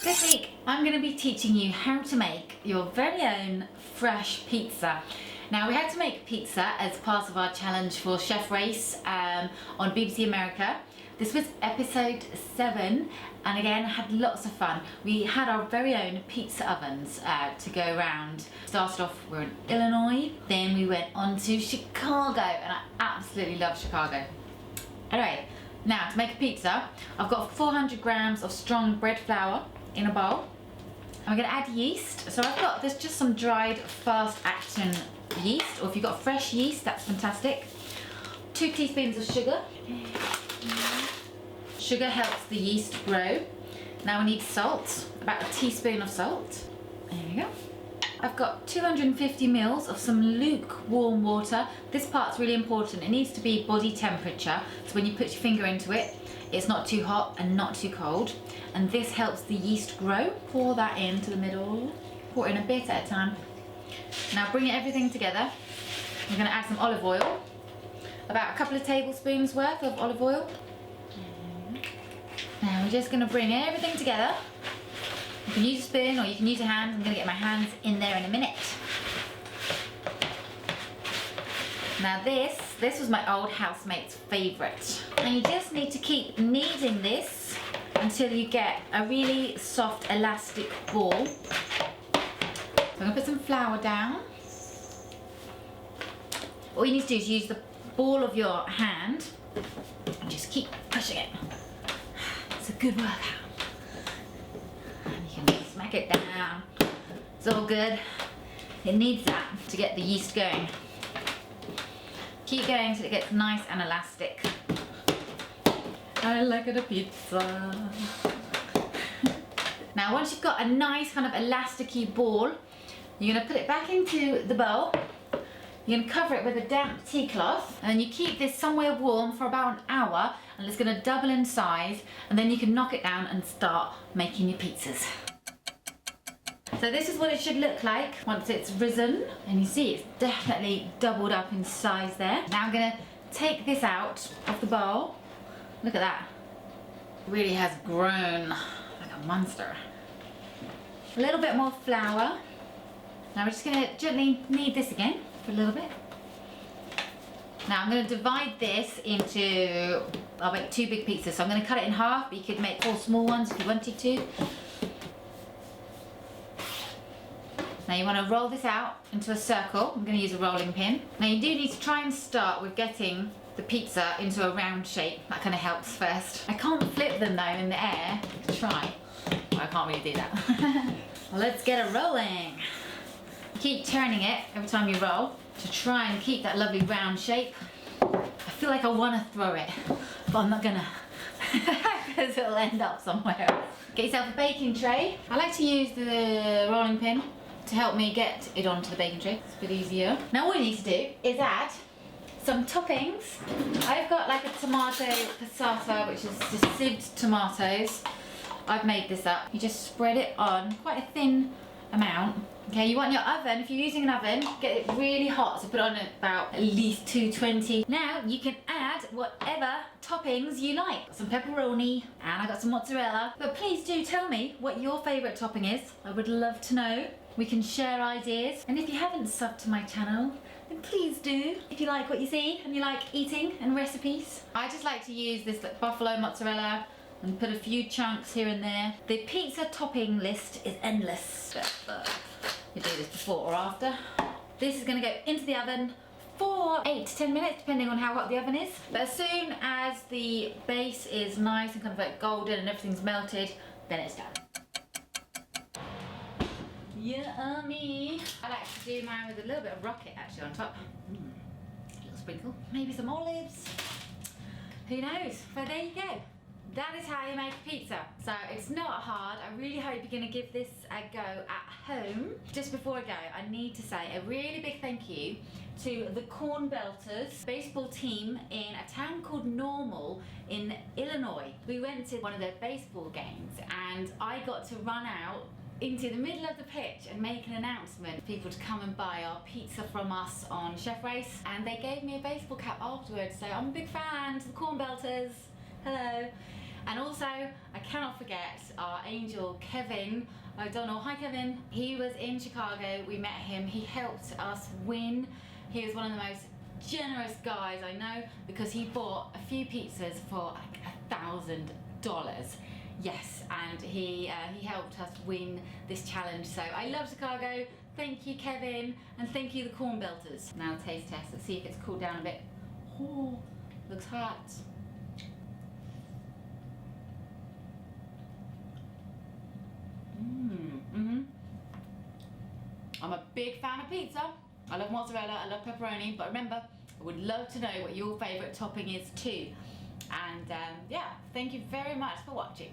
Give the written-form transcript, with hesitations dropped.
This week I'm going to be teaching you how to make your very own fresh pizza. Now, we had to make pizza as part of our challenge for Chef Race on BBC America. This was episode 7, and again had lots of fun. We had our very own pizza ovens to go around. Started off, we were in Illinois, then we went on to Chicago, and I absolutely love Chicago. Anyway, now to make a pizza, I've got 400 grams of strong bread flour in a bowl. I'm going to add yeast. So I've got, there's just some dried fast action yeast, or if you've got fresh yeast, that's fantastic. 2 teaspoons of sugar. Sugar helps the yeast grow. Now we need salt, about a teaspoon of salt. There we go. I've got 250 mils of some lukewarm water. This part's really important. It needs to be body temperature, so when you put your finger into it, it's not too hot and not too cold. And this helps the yeast grow. Pour that into the middle. Pour in a bit at a time. Now bring everything together. We're going to add some olive oil. About a couple of tablespoons worth of olive oil. Now we're just going to bring everything together. You can use a spoon or you can use a hand. I'm going to get my hands in there in a minute. Now this was my old housemate's favourite. And you just need to keep kneading this until you get a really soft elastic ball. So I'm going to put some flour down. All you need to do is use the ball of your hand and just keep pushing it. It's a good workout. And you can smack it down. It's all good. It needs that to get the yeast going. Keep going until it gets nice and elastic. I like it a pizza. Now once you've got a nice kind of elasticy ball, you're going to put it back into the bowl. You're going to cover it with a damp tea cloth, and then you keep this somewhere warm for about an hour, and it's going to double in size, and then you can knock it down and start making your pizzas. So this is what it should look like once it's risen, and you see it's definitely doubled up in size there. Now I'm going to take this out of the bowl. Look at that. It really has grown like a monster. A little bit more flour. Now we're just going to gently knead this again for a little bit. Now I'm going to divide this into, I'll make 2 big pizzas. So I'm going to cut it in half, but you could make 4 small ones if you wanted to. Now you want to roll this out into a circle. I'm going to use a rolling pin. Now you do need to try and start with getting the pizza into a round shape. That kind of helps first. I can't flip them though in the air. I can try. Well, I can't really do that. Well, let's get it rolling. Keep turning it every time you roll to try and keep that lovely round shape. I feel like I want to throw it, but I'm not gonna because it'll end up somewhere else. Get yourself a baking tray. I like to use the rolling pin to help me get it onto the baking tray. It's a bit easier. Now all you need to do is add some toppings. I've got like a tomato passata, which is just sieved tomatoes. I've made this up. You just spread it on quite a thin amount. Okay, you want your oven, if you're using an oven, get it really hot, so put it on about at least 220. Now you can add whatever toppings you like. Got some pepperoni, and I got some mozzarella. But please do tell me what your favourite topping is. I would love to know. We can share ideas. And if you haven't subbed to my channel, then please do. If you like what you see and you like eating and recipes. I just like to use this like buffalo mozzarella and put a few chunks here and there. The pizza topping list is endless. You do this before or after. This is going to go into the oven for 8 to 10 minutes, depending on how hot the oven is. But as soon as the base is nice and kind of like golden and everything's melted, then it's done. Yummy! I like to do mine with a little bit of rocket actually on top. A little sprinkle. Maybe some olives. Who knows? But there you go. That is how you make a pizza. So it's not hard. I really hope you're going to give this a go at home. Just before I go, I need to say a really big thank you to the Corn Belters baseball team in a town called Normal in Illinois. We went to one of their baseball games and I got to run out into the middle of the pitch and make an announcement for people to come and buy our pizza from us on Chef Race, and they gave me a baseball cap afterwards, so I'm a big fan to the Corn Belters. Hello. And also, I cannot not forget our angel Kevin O'Donnell. Hi Kevin. He was in Chicago, we met him, he helped us win. He was one of the most generous guys I know because he bought a few pizzas for like $1,000. Yes, and he helped us win this challenge. So I love Chicago. Thank you, Kevin, and thank you, the corn belters. Now taste test. Let's see if it's cooled down a bit. Oh, looks hot. I'm a big fan of pizza. I love mozzarella, I love pepperoni, but remember, I would love to know what your favourite topping is too. And yeah, thank you very much for watching.